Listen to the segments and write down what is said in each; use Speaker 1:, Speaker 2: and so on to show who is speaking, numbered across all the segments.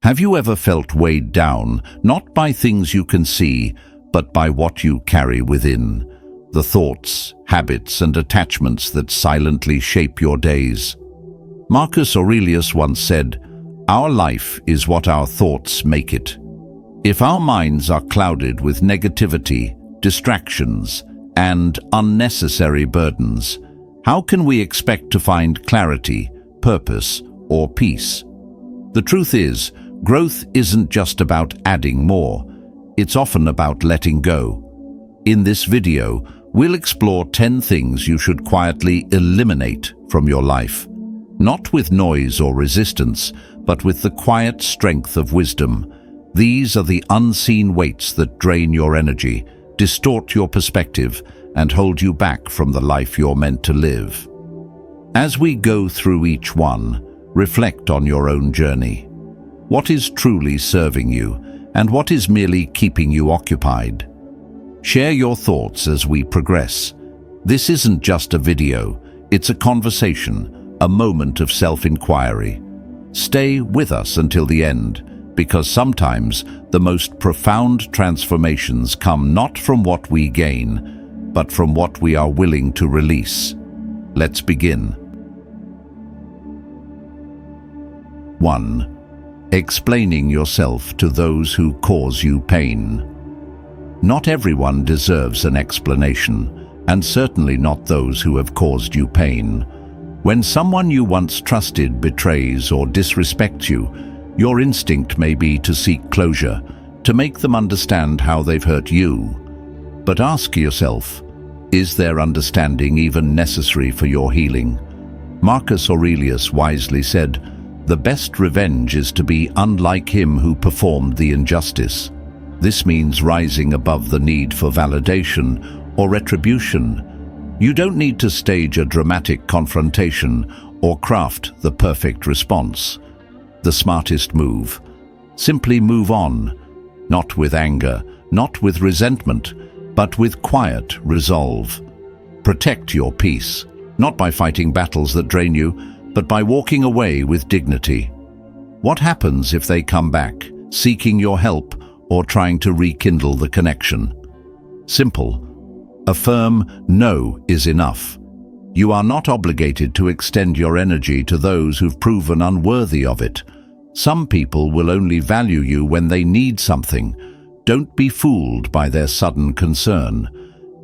Speaker 1: Have you ever felt weighed down, not by things you can see, but by what you carry within? The thoughts, habits, and attachments that silently shape your days. Marcus Aurelius once said, "Our life is what our thoughts make it." If our minds are clouded with negativity, distractions, and unnecessary burdens, how can we expect to find clarity, purpose, or peace? The truth is, growth isn't just about adding more. It's often about letting go. In this video, we'll explore 10 things you should quietly eliminate from your life. Not with noise or resistance, but with the quiet strength of wisdom. These are the unseen weights that drain your energy, distort your perspective, and hold you back from the life you're meant to live. As we go through each one, reflect on your own journey. What is truly serving you, and what is merely keeping you occupied? Share your thoughts as we progress. This isn't just a video, it's a conversation, a moment of self-inquiry. Stay with us until the end, because sometimes the most profound transformations come not from what we gain, but from what we are willing to release. Let's begin. 1. Explaining yourself to those who cause you pain. Not everyone deserves an explanation, and certainly not those who have caused you pain. When someone you once trusted betrays or disrespects you, your instinct may be to seek closure, to make them understand how they've hurt you. But ask yourself, is their understanding even necessary for your healing? Marcus Aurelius wisely said, "The best revenge is to be unlike him who performed the injustice." This means rising above the need for validation or retribution. You don't need to stage a dramatic confrontation or craft the perfect response. The smartest move. Simply move on, not with anger, not with resentment, but with quiet resolve. Protect your peace, not by fighting battles that drain you, but by walking away with dignity. What happens if they come back, seeking your help or trying to rekindle the connection? Simple. A firm no is enough. You are not obligated to extend your energy to those who've proven unworthy of it. Some people will only value you when they need something. Don't be fooled by their sudden concern.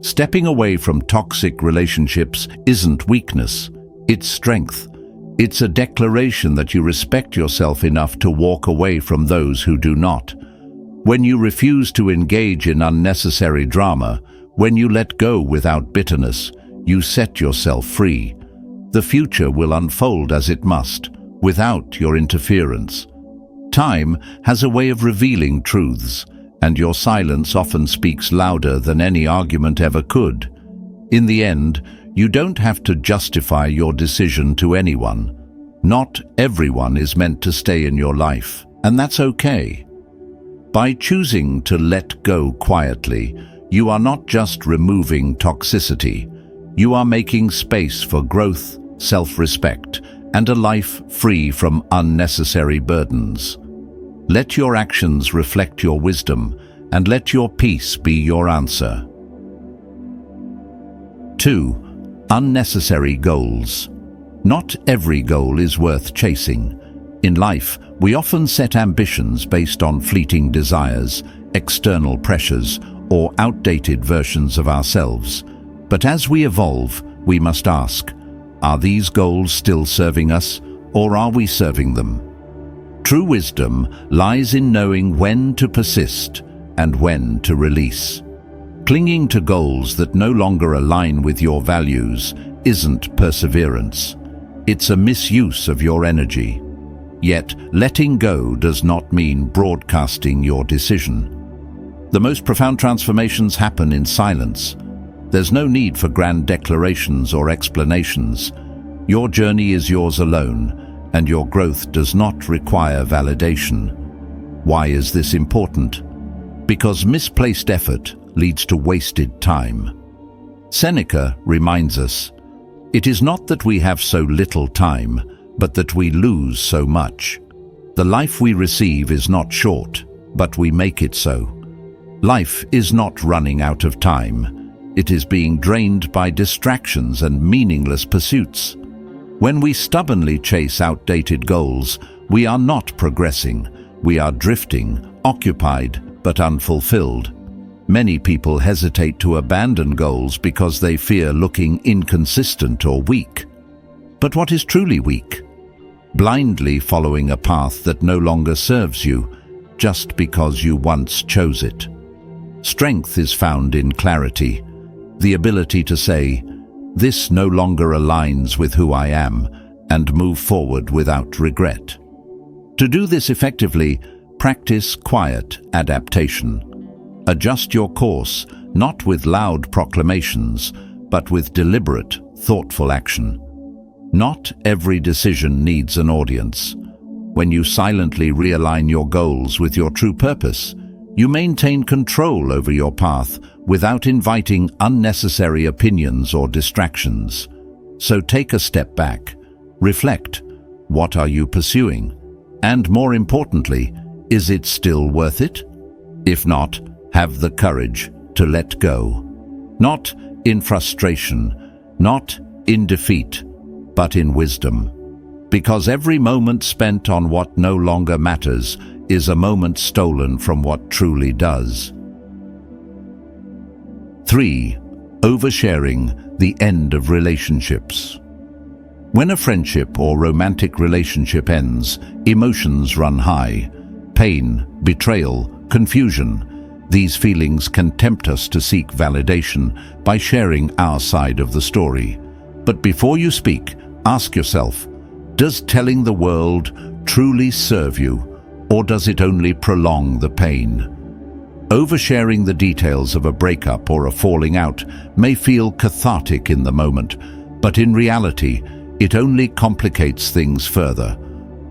Speaker 1: Stepping away from toxic relationships isn't weakness, it's strength. It's a declaration that you respect yourself enough to walk away from those who do not. When you refuse to engage in unnecessary drama, when you let go without bitterness, you set yourself free. The future will unfold as it must, without your interference. Time has a way of revealing truths, and your silence often speaks louder than any argument ever could. In the end, you don't have to justify your decision to anyone. Not everyone is meant to stay in your life, and that's okay. By choosing to let go quietly, you are not just removing toxicity. You are making space for growth, self-respect, and a life free from unnecessary burdens. Let your actions reflect your wisdom, and let your peace be your answer. 2. Unnecessary goals. Not every goal is worth chasing. In life, we often set ambitions based on fleeting desires, external pressures, or outdated versions of ourselves. But as we evolve, we must ask, are these goals still serving us, or are we serving them? True wisdom lies in knowing when to persist and when to release. Clinging to goals that no longer align with your values isn't perseverance. It's a misuse of your energy. Yet, letting go does not mean broadcasting your decision. The most profound transformations happen in silence. There's no need for grand declarations or explanations. Your journey is yours alone, and your growth does not require validation. Why is this important? Because misplaced effort leads to wasted time. Seneca reminds us, "It is not that we have so little time, but that we lose so much." The life we receive is not short, but we make it so. Life is not running out of time. It is being drained by distractions and meaningless pursuits. When we stubbornly chase outdated goals, we are not progressing. We are drifting, occupied, but unfulfilled. Many people hesitate to abandon goals because they fear looking inconsistent or weak. But what is truly weak? Blindly following a path that no longer serves you, just because you once chose it. Strength is found in clarity, the ability to say, "This no longer aligns with who I am," and move forward without regret. To do this effectively, practice quiet adaptation. Adjust your course, not with loud proclamations, but with deliberate, thoughtful action. Not every decision needs an audience. When you silently realign your goals with your true purpose, you maintain control over your path without inviting unnecessary opinions or distractions. So take a step back, reflect, what are you pursuing? And more importantly, is it still worth it? If not, have the courage to let go. Not in frustration, not in defeat, but in wisdom. Because every moment spent on what no longer matters is a moment stolen from what truly does. 3. Oversharing, the end of relationships. When a friendship or romantic relationship ends, emotions run high. Pain, betrayal, confusion. These feelings can tempt us to seek validation by sharing our side of the story. But before you speak, ask yourself, does telling the world truly serve you, or does it only prolong the pain? Oversharing the details of a breakup or a falling out may feel cathartic in the moment, but in reality, it only complicates things further.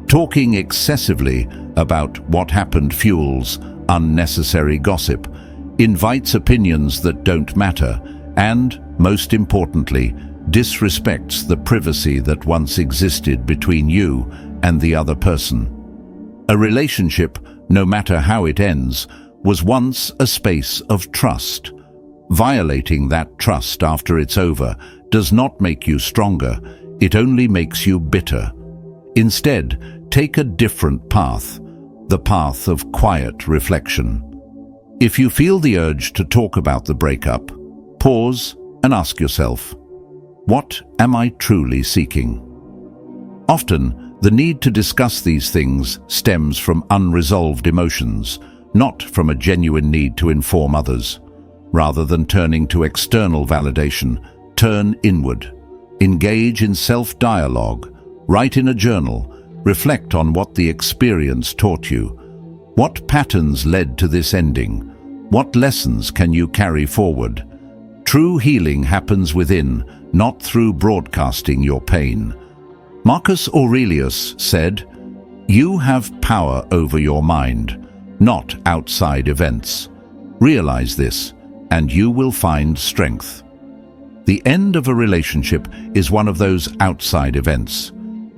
Speaker 1: Talking excessively about what happened fuels unnecessary gossip, invites opinions that don't matter, and, most importantly, disrespects the privacy that once existed between you and the other person. A relationship, no matter how it ends, was once a space of trust. Violating that trust after it's over does not make you stronger, it only makes you bitter. Instead, take a different path, the path of quiet reflection. If you feel the urge to talk about the breakup, pause and ask yourself, what am I truly seeking? Often, the need to discuss these things stems from unresolved emotions, not from a genuine need to inform others. Rather than turning to external validation, turn inward. Engage in self-dialogue, write in a journal, reflect on what the experience taught you. What patterns led to this ending? What lessons can you carry forward? True healing happens within, not through broadcasting your pain. Marcus Aurelius said, "You have power over your mind, not outside events. Realize this, and you will find strength." The end of a relationship is one of those outside events.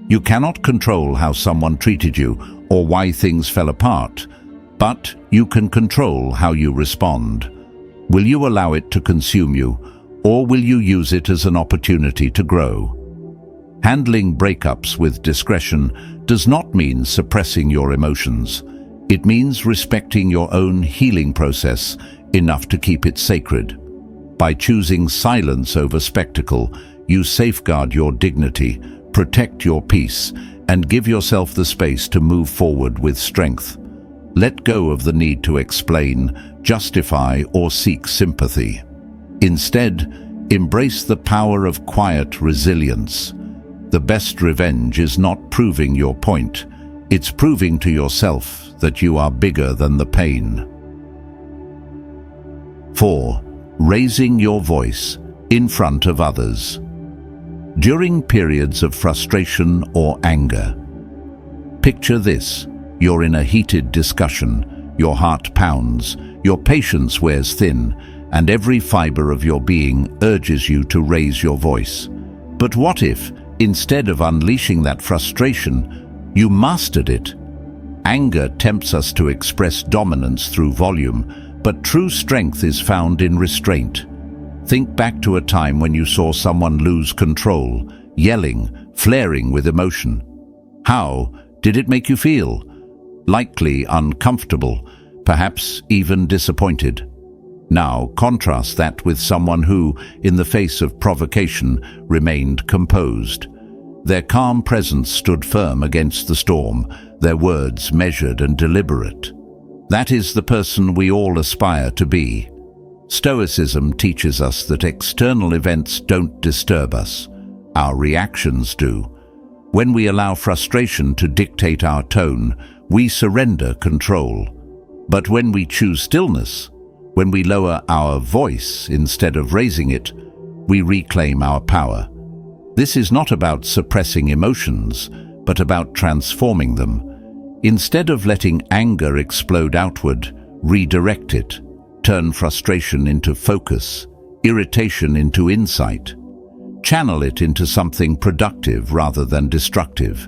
Speaker 1: You cannot control how someone treated you or why things fell apart, but you can control how you respond. Will you allow it to consume you, or will you use it as an opportunity to grow? Handling breakups with discretion does not mean suppressing your emotions. It means respecting your own healing process enough to keep it sacred. By choosing silence over spectacle, you safeguard your dignity, protect your peace, and give yourself the space to move forward with strength. Let go of the need to explain, justify, or seek sympathy. Instead, embrace the power of quiet resilience. The best revenge is not proving your point. It's proving to yourself that you are bigger than the pain. 4. Raising your voice in front of others. During periods of frustration or anger, picture this. You're in a heated discussion, your heart pounds, your patience wears thin, and every fiber of your being urges you to raise your voice. But what if, instead of unleashing that frustration, you mastered it? Anger tempts us to express dominance through volume, but true strength is found in restraint. Think back to a time when you saw someone lose control, yelling, flaring with emotion. How did it make you feel? Likely uncomfortable, perhaps even disappointed. Now contrast that with someone who, in the face of provocation, remained composed. Their calm presence stood firm against the storm, their words measured and deliberate. That is the person we all aspire to be. Stoicism teaches us that external events don't disturb us. Our reactions do. When we allow frustration to dictate our tone, we surrender control. But when we choose stillness, when we lower our voice instead of raising it, we reclaim our power. This is not about suppressing emotions, but about transforming them. Instead of letting anger explode outward, redirect it. Turn frustration into focus, irritation into insight. Channel it into something productive rather than destructive.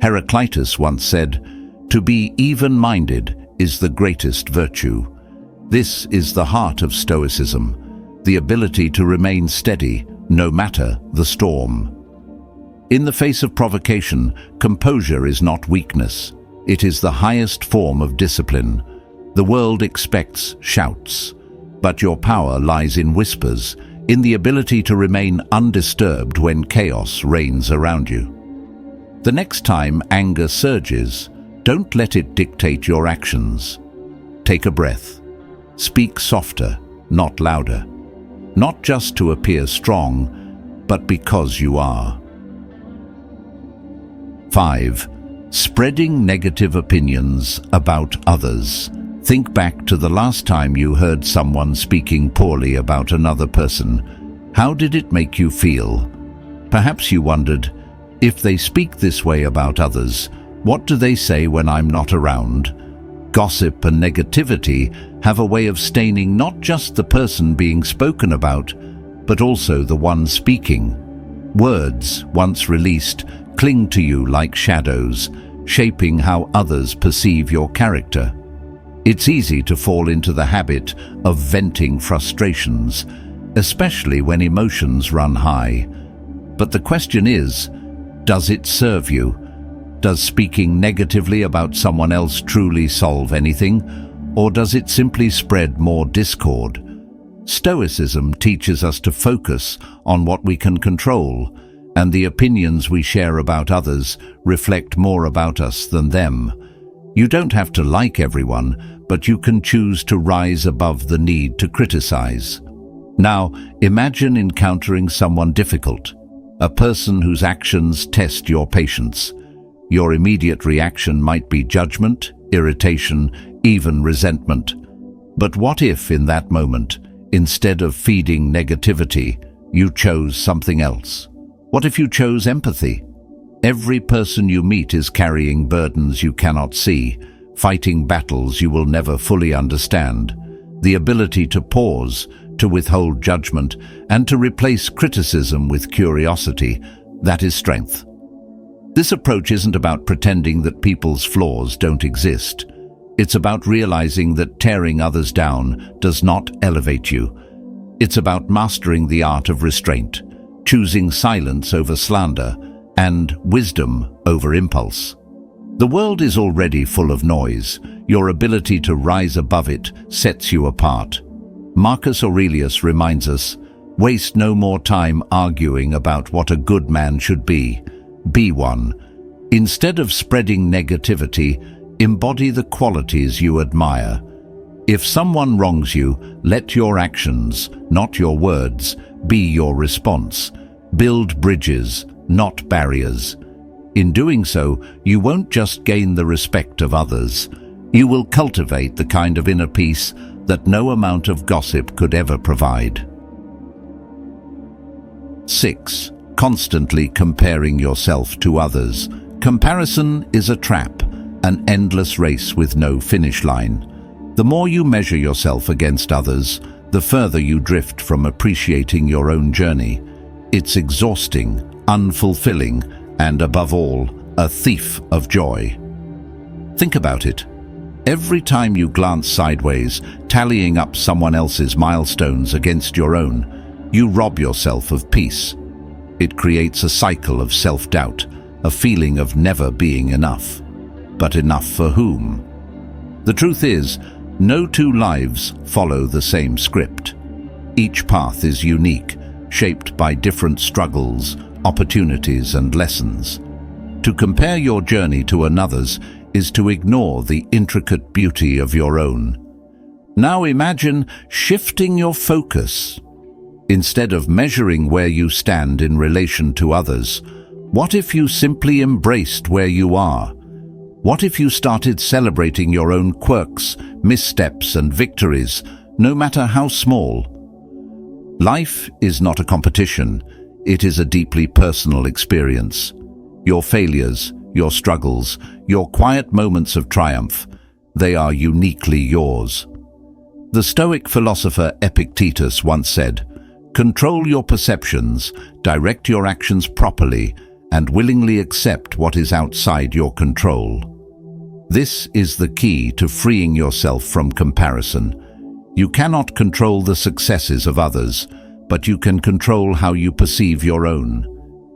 Speaker 1: Heraclitus once said, "To be even-minded is the greatest virtue." This is the heart of Stoicism, the ability to remain steady, no matter the storm. In the face of provocation, composure is not weakness. It is the highest form of discipline. The world expects shouts, but your power lies in whispers, in the ability to remain undisturbed when chaos reigns around you. The next time anger surges, don't let it dictate your actions. Take a breath. Speak softer, not louder. Not just to appear strong, but because you are. 5. Spreading negative opinions about others. Think back to the last time you heard someone speaking poorly about another person. How did it make you feel? Perhaps you wondered, if they speak this way about others, what do they say when I'm not around? Gossip and negativity have a way of staining not just the person being spoken about, but also the one speaking. Words, once released, cling to you like shadows, shaping how others perceive your character. It's easy to fall into the habit of venting frustrations, especially when emotions run high. But the question is, does it serve you? Does speaking negatively about someone else truly solve anything, or does it simply spread more discord? Stoicism teaches us to focus on what we can control, and the opinions we share about others reflect more about us than them. You don't have to like everyone, but you can choose to rise above the need to criticize. Now, imagine encountering someone difficult, a person whose actions test your patience. Your immediate reaction might be judgment, irritation, even resentment. But what if, in that moment, instead of feeding negativity, you chose something else? What if you chose empathy? Every person you meet is carrying burdens you cannot see, fighting battles you will never fully understand. The ability to pause, to withhold judgment, and to replace criticism with curiosity, that is strength. This approach isn't about pretending that people's flaws don't exist. It's about realizing that tearing others down does not elevate you. It's about mastering the art of restraint, choosing silence over slander, and wisdom over impulse. The world is already full of noise. Your ability to rise above it sets you apart. Marcus Aurelius reminds us, waste no more time arguing about what a good man should be. Be one. Instead of spreading negativity, embody the qualities you admire. If someone wrongs you, let your actions, not your words, be your response. Build bridges, not barriers. In doing so, you won't just gain the respect of others. You will cultivate the kind of inner peace that no amount of gossip could ever provide. 6. Constantly comparing yourself to others. Comparison is a trap, an endless race with no finish line. The more you measure yourself against others, the further you drift from appreciating your own journey. It's exhausting, unfulfilling, and above all, a thief of joy. Think about it. Every time you glance sideways, tallying up someone else's milestones against your own, you rob yourself of peace. It creates a cycle of self-doubt, a feeling of never being enough. But enough for whom? The truth is, no two lives follow the same script. Each path is unique, shaped by different struggles, opportunities, and lessons. To compare your journey to another's is to ignore the intricate beauty of your own. Now imagine shifting your focus. Instead of measuring where you stand in relation to others, what if you simply embraced where you are? What if you started celebrating your own quirks, missteps, and victories, no matter how small? Life is not a competition. It is a deeply personal experience. Your failures, your struggles, your quiet moments of triumph, they are uniquely yours. The Stoic philosopher Epictetus once said, "Control your perceptions, direct your actions properly, and willingly accept what is outside your control." This is the key to freeing yourself from comparison. You cannot control the successes of others, but you can control how you perceive your own.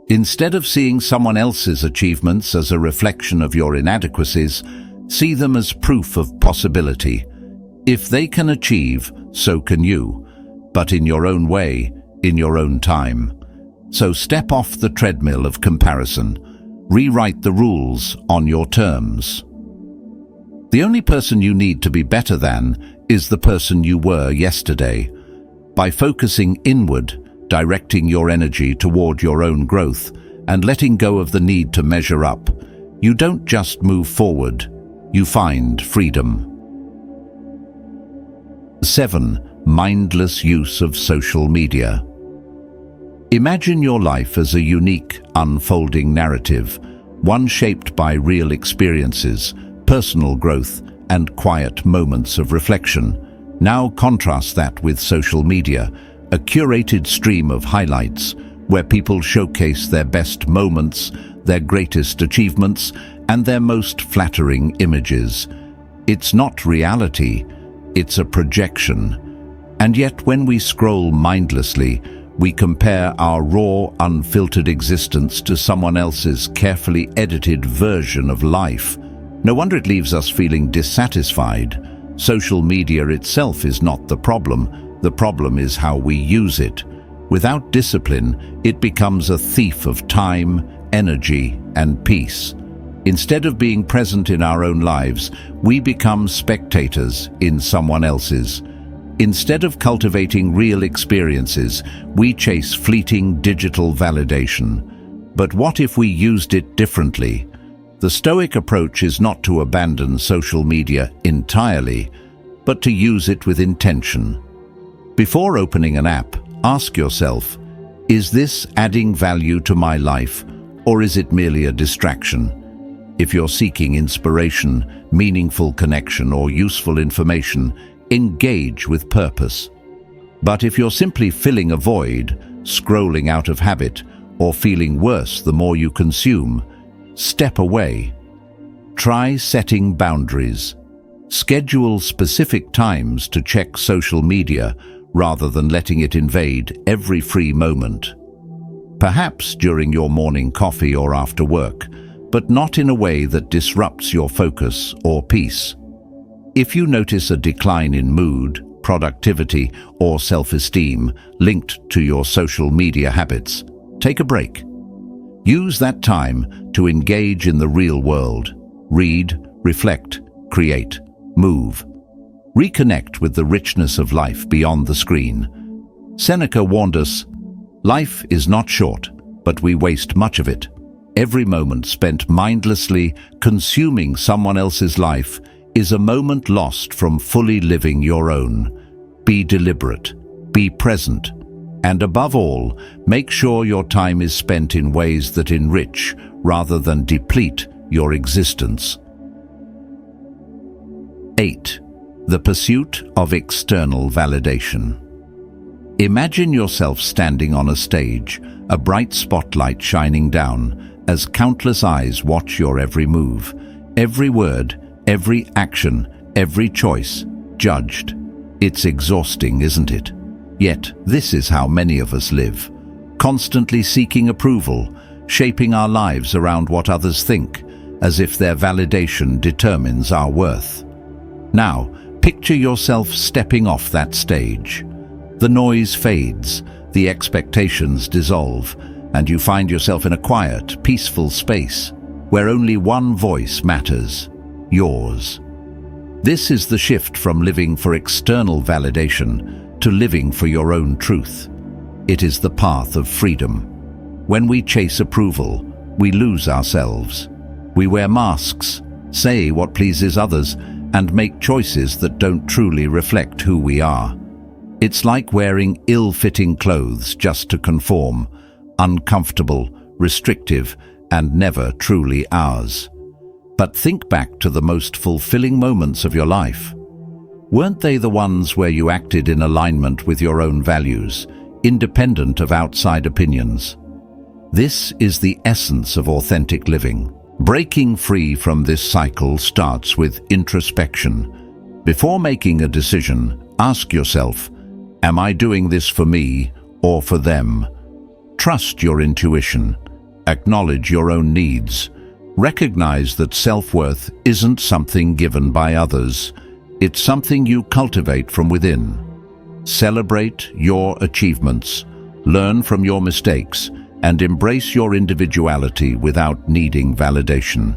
Speaker 1: Instead of seeing someone else's achievements as a reflection of your inadequacies, see them as proof of possibility. If they can achieve, so can you, but in your own way, in your own time. So step off the treadmill of comparison. Rewrite the rules on your terms. The only person you need to be better than is the person you were yesterday. By focusing inward, directing your energy toward your own growth, and letting go of the need to measure up, you don't just move forward, you find freedom. 7. Mindless use of social media. Imagine your life as a unique, unfolding narrative, one shaped by real experiences, personal growth, and quiet moments of reflection. Now contrast that with social media, a curated stream of highlights where people showcase their best moments, their greatest achievements, and their most flattering images. It's not reality, it's a projection. And yet when we scroll mindlessly, we compare our raw, unfiltered existence to someone else's carefully edited version of life. No wonder it leaves us feeling dissatisfied. Social media itself is not the problem. The problem is how we use it. Without discipline, it becomes a thief of time, energy, and peace. Instead of being present in our own lives, we become spectators in someone else's. Instead of cultivating real experiences, we chase fleeting digital validation. But what if we used it differently? The Stoic approach is not to abandon social media entirely, but to use it with intention. Before opening an app, ask yourself, is this adding value to my life, or is it merely a distraction? If you're seeking inspiration, meaningful connection, or useful information, engage with purpose. But if you're simply filling a void, scrolling out of habit, or feeling worse the more you consume, step away. Try setting boundaries. Schedule specific times to check social media rather than letting it invade every free moment. Perhaps during your morning coffee or after work, but not in a way that disrupts your focus or peace. If you notice a decline in mood, productivity, or self-esteem linked to your social media habits, take a break. Use that time to engage in the real world. Read, reflect, create, move. Reconnect with the richness of life beyond the screen. Seneca warned us, "Life is not short, but we waste much of it. Every moment spent mindlessly consuming someone else's life is a moment lost from fully living your own. Be deliberate, be present, and above all, make sure your time is spent in ways that enrich rather than deplete your existence." 8. The pursuit of external validation. Imagine yourself standing on a stage, a bright spotlight shining down, as countless eyes watch your every move, every word, every action, every choice, judged. It's exhausting, isn't it? Yet, this is how many of us live, constantly seeking approval, shaping our lives around what others think, as if their validation determines our worth. Now, picture yourself stepping off that stage. The noise fades, the expectations dissolve, and you find yourself in a quiet, peaceful space where only one voice matters, yours. This is the shift from living for external validation to living for your own truth. It is the path of freedom. When we chase approval, we lose ourselves. We wear masks, say what pleases others, and make choices that don't truly reflect who we are. It's like wearing ill-fitting clothes just to conform, uncomfortable, restrictive, and never truly ours. But think back to the most fulfilling moments of your life. Weren't they the ones where you acted in alignment with your own values, independent of outside opinions? This is the essence of authentic living. Breaking free from this cycle starts with introspection. Before making a decision, ask yourself, am I doing this for me or for them? Trust your intuition. Acknowledge your own needs. Recognize that self-worth isn't something given by others. It's something you cultivate from within. Celebrate your achievements, learn from your mistakes, and embrace your individuality without needing validation.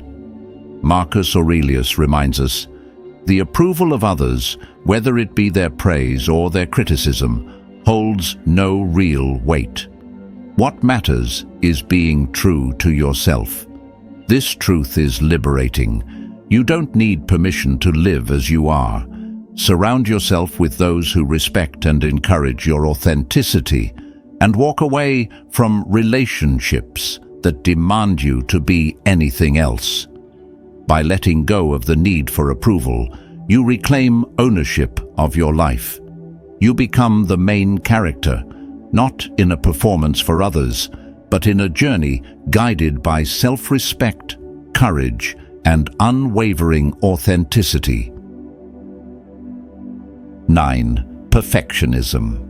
Speaker 1: Marcus Aurelius reminds us, the approval of others, whether it be their praise or their criticism, holds no real weight. What matters is being true to yourself. This truth is liberating. You don't need permission to live as you are. Surround yourself with those who respect and encourage your authenticity, and walk away from relationships that demand you to be anything else. By letting go of the need for approval, you reclaim ownership of your life. You become the main character, not in a performance for others, but in a journey guided by self-respect, courage, and unwavering authenticity. 9. Perfectionism.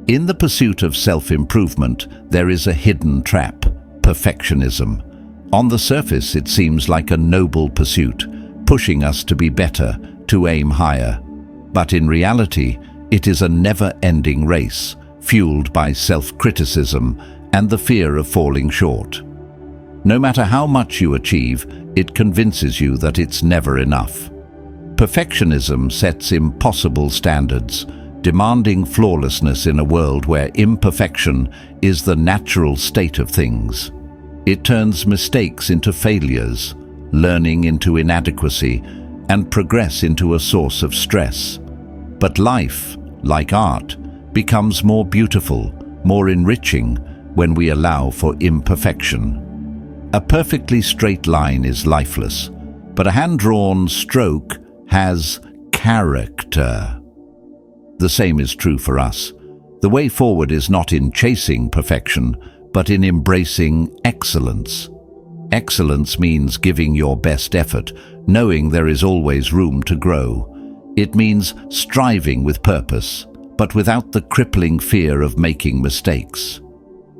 Speaker 1: In the pursuit of self-improvement, there is a hidden trap, perfectionism. On the surface, it seems like a noble pursuit, pushing us to be better, to aim higher. But in reality, it is a never-ending race, fueled by self-criticism and the fear of falling short. No matter how much you achieve, it convinces you that it's never enough. Perfectionism sets impossible standards, demanding flawlessness in a world where imperfection is the natural state of things. It turns mistakes into failures, learning into inadequacy, and progress into a source of stress. But life, like art, becomes more beautiful, more enriching when we allow for imperfection. A perfectly straight line is lifeless, but a hand-drawn stroke has character. The same is true for us. The way forward is not in chasing perfection, but in embracing excellence. Excellence means giving your best effort, knowing there is always room to grow. It means striving with purpose, but without the crippling fear of making mistakes.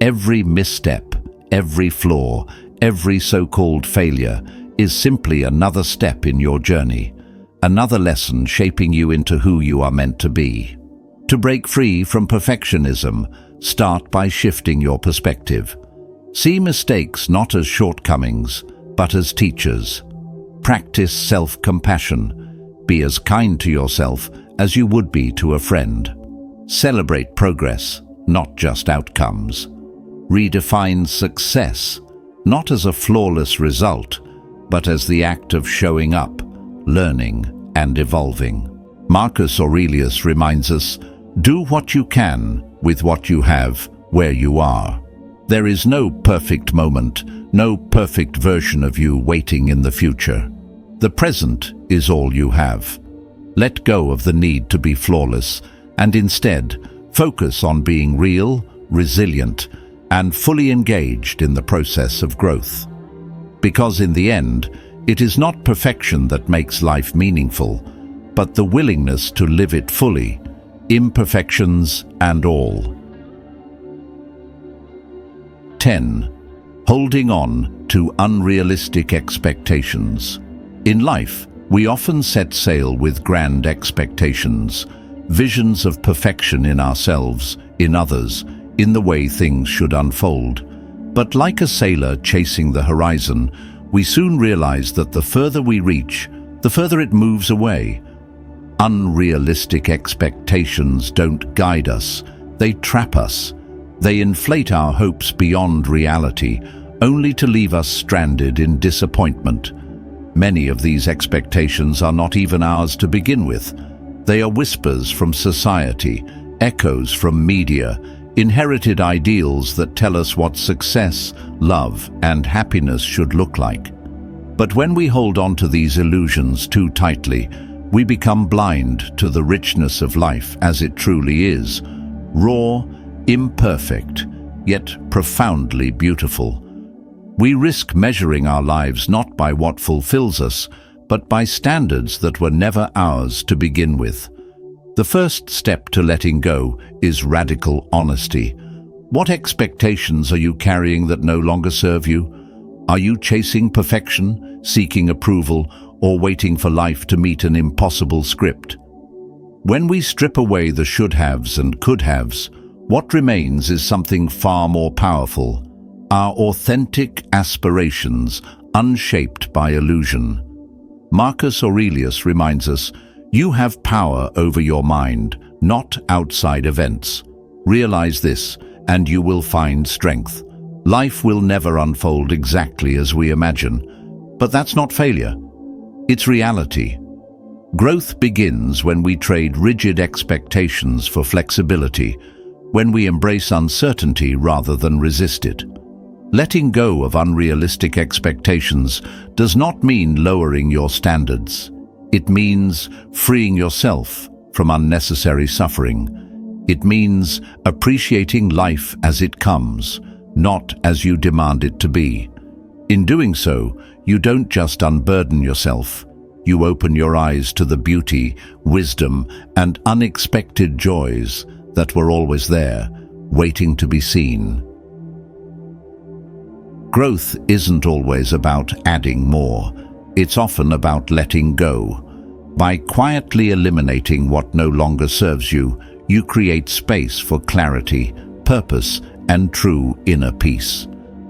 Speaker 1: Every misstep, every flaw, every so-called failure is simply another step in your journey, another lesson shaping you into who you are meant to be. To break free from perfectionism, start by shifting your perspective. See mistakes not as shortcomings, but as teachers. Practice self-compassion. Be as kind to yourself as you would be to a friend. Celebrate progress, not just outcomes. Redefine success, not as a flawless result, but as the act of showing up, learning, and evolving. Marcus Aurelius reminds us, do what you can with what you have where you are. There is no perfect moment, no perfect version of you waiting in the future. The present is all you have. Let go of the need to be flawless and instead focus on being real, resilient, and fully engaged in the process of growth. Because in the end, It is not perfection that makes life meaningful, but the willingness to live it fully, imperfections and all. 10. Holding on to unrealistic expectations. In life, we often set sail with grand expectations, visions of perfection in ourselves, in others, in the way things should unfold. But like a sailor chasing the horizon, we soon realize that the further we reach, the further it moves away. Unrealistic expectations don't guide us, they trap us. They inflate our hopes beyond reality, only to leave us stranded in disappointment. Many of these expectations are not even ours to begin with. They are whispers from society, echoes from media, inherited ideals that tell us what success, love, and happiness should look like. But when we hold on to these illusions too tightly, we become blind to the richness of life as it truly is, raw, imperfect, yet profoundly beautiful. We risk measuring our lives not by what fulfills us, but by standards that were never ours to begin with. The first step to letting go is radical honesty. What expectations are you carrying that no longer serve you? Are you chasing perfection, seeking approval, or waiting for life to meet an impossible script? When we strip away the should-haves and could-haves, what remains is something far more powerful: our authentic aspirations, unshaped by illusion. Marcus Aurelius reminds us, "You have power over your mind, not outside events. Realize this, and you will find strength." Life will never unfold exactly as we imagine, but that's not failure. It's reality. Growth begins when we trade rigid expectations for flexibility, when we embrace uncertainty rather than resist it. Letting go of unrealistic expectations does not mean lowering your standards. It means freeing yourself from unnecessary suffering. It means appreciating life as it comes, not as you demand it to be. In doing so, you don't just unburden yourself, you open your eyes to the beauty, wisdom, and unexpected joys that were always there, waiting to be seen. Growth isn't always about adding more. It's often about letting go. By quietly eliminating what no longer serves you, you create space for clarity, purpose, and true inner peace.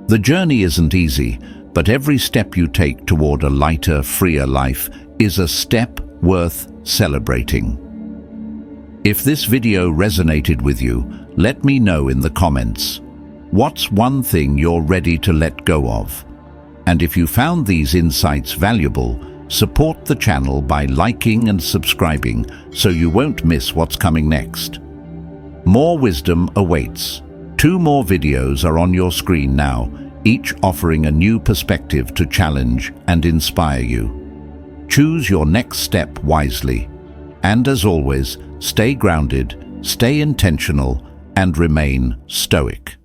Speaker 1: The journey isn't easy, but every step you take toward a lighter, freer life is a step worth celebrating. If this video resonated with you, let me know in the comments. What's one thing you're ready to let go of? And if you found these insights valuable, support the channel by liking and subscribing so you won't miss what's coming next. More wisdom awaits. 2 more videos are on your screen now, each offering a new perspective to challenge and inspire you. Choose your next step wisely. And as always, stay grounded, stay intentional, and remain stoic.